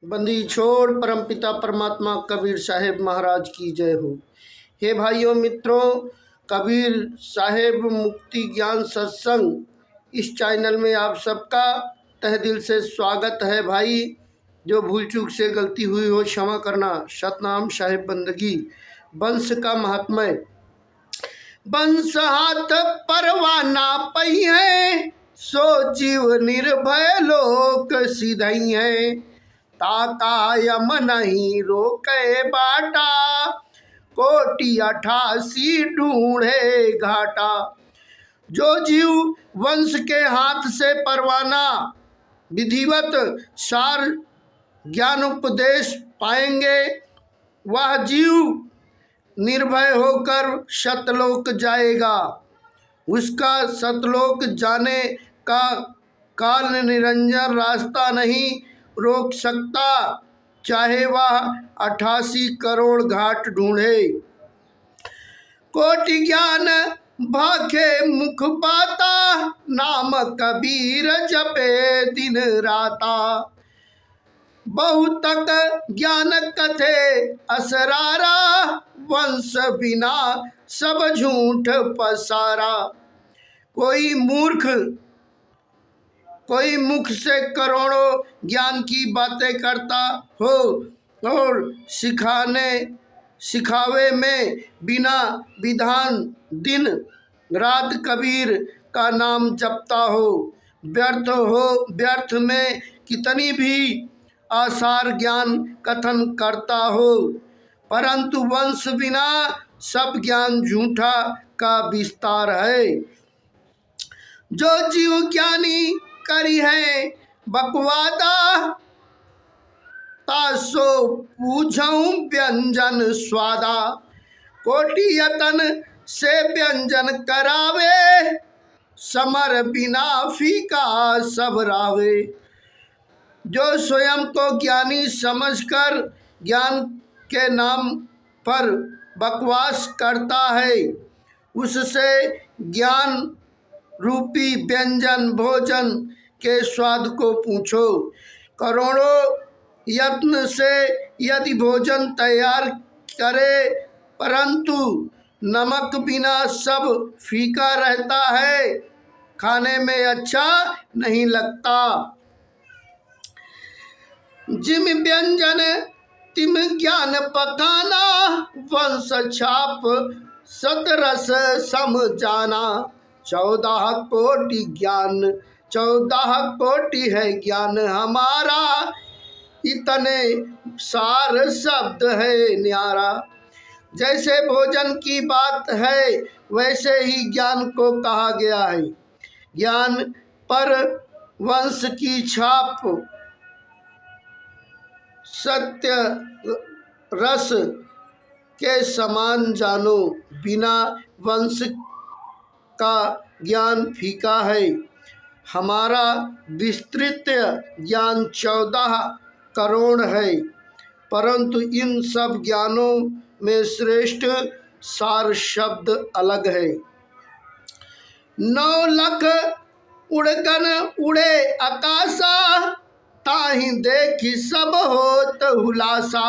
बंदी छोड़ परमपिता परमात्मा कबीर साहेब महाराज की जय हो। हे भाइयों मित्रों, कबीर साहेब मुक्ति ज्ञान सत्संग इस चैनल में आप सबका तहे दिल से स्वागत है। भाई, जो भूल चूक से गलती हुई हो क्षमा करना। सतनाम साहेब बंदगी। वंश का महात्म्य। वंश हाथ परवाना पई है, सो जीव निर्भय लोक सिधई है। ताका यम नहीं रोके बाटा, कोटि 88 ढूंढे घाटा। जो जीव वंश के हाथ से परवाना विधिवत सार ज्ञान उपदेश पाएंगे, वह जीव निर्भय होकर सतलोक जाएगा। उसका सतलोक जाने का काल निरंजन रास्ता नहीं रोक सकता, चाहे वह 88 करोड़ घाट ढूंढे। कोटि ज्ञान भाखे मुख पाता, नाम कबीर जपे दिन राता। बहुतक ज्ञान कथे असरारा, वंश बिना सब झूठ पसारा। कोई मुख से करोड़ों ज्ञान की बातें करता हो और सिखावे में बिना विधान दिन रात कबीर का नाम जपता हो। व्यर्थ में कितनी भी आसार ज्ञान कथन करता हो, परंतु वंश बिना सब ज्ञान झूठा का विस्तार है। जो जीव ज्ञानी करी है बकवादा, तासो पूछऊं व्यंजन स्वादा। कोटि यतन से व्यंजन करावे, समर बिना फीका सब रावे। जो स्वयं को ज्ञानी समझकर ज्ञान के नाम पर बकवास करता है, उससे ज्ञान रूपी व्यंजन भोजन के स्वाद को पूछो। करोड़ों यत्न से यदि भोजन तैयार करे, परंतु नमक बिना सब फीका रहता है, खाने में अच्छा नहीं लगता। जिम व्यंजन तिम ज्ञान पकाना, वंश छाप सतरस सम जाना। 14 कोटि है ज्ञान हमारा, इतने सार शब्द है न्यारा। जैसे भोजन की बात है, वैसे ही ज्ञान को कहा गया है। ज्ञान पर वंश की छाप सत्य रस के समान जानो। बिना वंश का ज्ञान फीका है। हमारा विस्तृत ज्ञान 14 करोड़ है, परंतु इन सब ज्ञानों में श्रेष्ठ सार शब्द अलग है। 9 लाख उड़गन उड़े आकाशा, ताहि देखी सब होत हुलासा।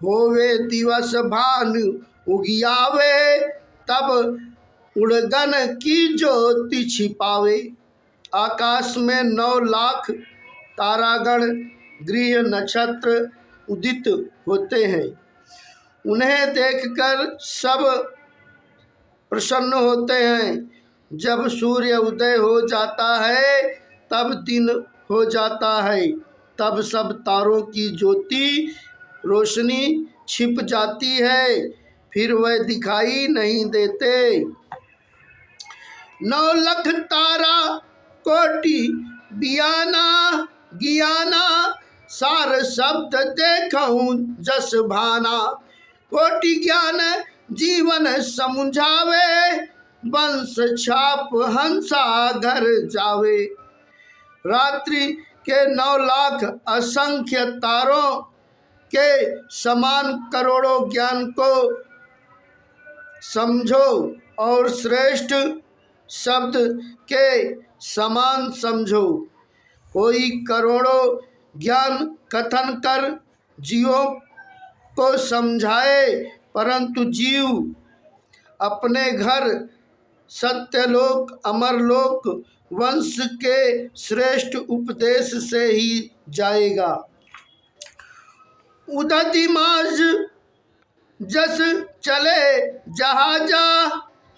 होवे दिवस भानु उगियावे, तब उड़गन की ज्योति छिपावे। आकाश में 9 लाख तारागण गृह नक्षत्र उदित होते हैं। उन्हें देखकर सब प्रसन्न होते हैं। जब सूर्य उदय हो जाता है, तब दिन हो जाता है। तब सब तारों की ज्योति रोशनी छिप जाती है, फिर वह दिखाई नहीं देते। 9 लाख तारा कोटि बियाना गियाना, सार शब्द देखऊं जस भाना। कोटि ज्ञान जीवन समझावे, वंश छाप हंसा घर जावे। रात्रि के 9 लाख असंख्य तारों के समान करोड़ों ज्ञान को समझो और श्रेष्ठ शब्द के समान समझो। कोई करोड़ों ज्ञान कथन कर जीवों को समझाए, परंतु जीव अपने घर सत्यलोक अमरलोक वंश के श्रेष्ठ उपदेश से ही जाएगा। उदति माज जस चले जहाजा,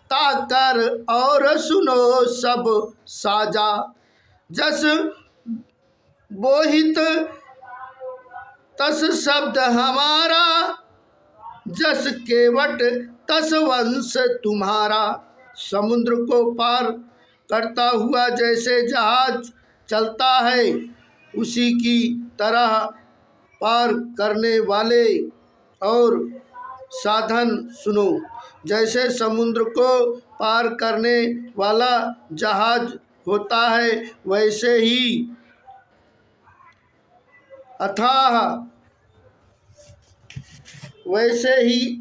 ताकर और सुनो सब साजा। जस बोहित तस शब्द हमारा, जस केवट तस वंश तुम्हारा। समुद्र को पार करता हुआ जैसे जहाज चलता है, उसी की तरह पार करने वाले और साधन सुनो। जैसे समुद्र को पार करने वाला जहाज होता है, वैसे ही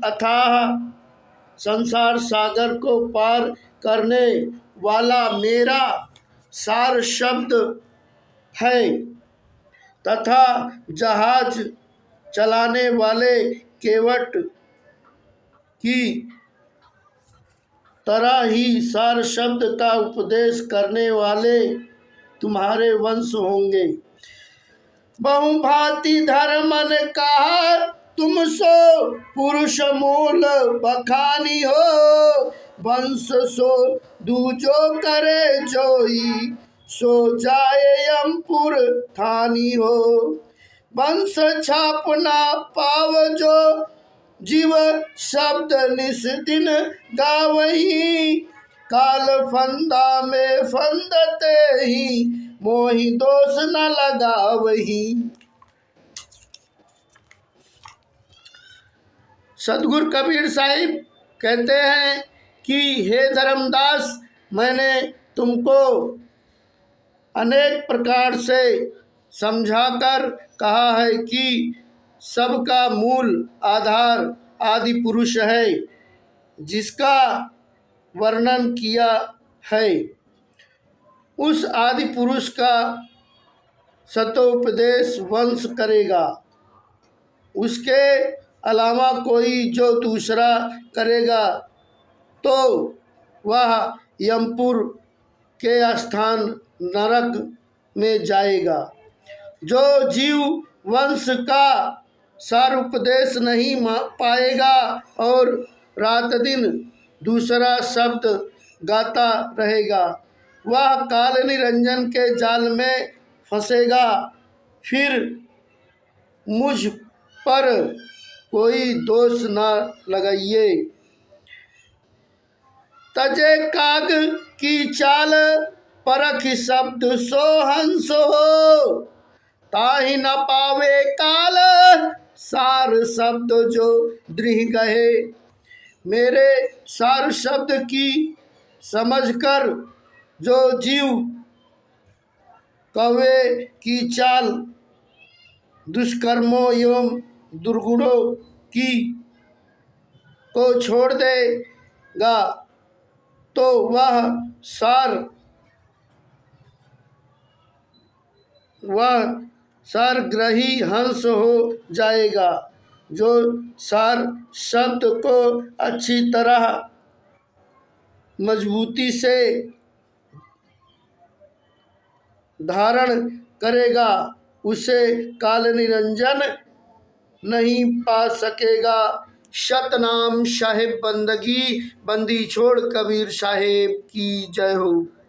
अथाह संसार सागर को पार करने वाला मेरा सार शब्द है, तथा जहाज चलाने वाले केवट की तरह ही सार शब्द का उपदेश करने वाले तुम्हारे वंश होंगे। बहुभांति धर्मन कहा तुम सो, पुरुष मूल बखानी हो। वंश सो दूजो करे जोई, सो जाए यमपुर थानी हो। वंश छाप ना पाव जो, जीव शब्द निस दिन गावही। काल फंदा में फंदते ही, मोहि दोष न लगावही। सदगुरु कबीर साहिब कहते हैं कि हे धर्मदास, मैंने तुमको अनेक प्रकार से समझाकर कहा है कि सबका मूल आधार आदि पुरुष है, जिसका वर्णन किया है। उस आदि पुरुष का सतोपदेश वंश करेगा। उसके अलावा कोई जो दूसरा करेगा तो वह यमपुर के स्थान नरक में जाएगा। जो जीव वंश का सार उपदेश नहीं पाएगा और रात दिन दूसरा शब्द गाता रहेगा, वह काल निरंजन के जाल में फंसेगा। फिर मुझ पर कोई दोष न लगाइए। तजे काग की चाल, परख शब्द सो हंस हो। ताहि न पावे काल, सार शब्द जो दृढ़ गहे। मेरे सार शब्द की समझकर जो जीव कौवे की चाल, दुष्कर्मों एवं दुर्गुणों की को छोड़ देगा, तो वह सारग्रही हंस हो जाएगा। जो सार शब्द को अच्छी तरह मजबूती से धारण करेगा, उसे काल निरंजन नहीं पा सकेगा। सतनाम साहिब बंदगी, बंदी छोड़ कबीर साहिब की जय हो।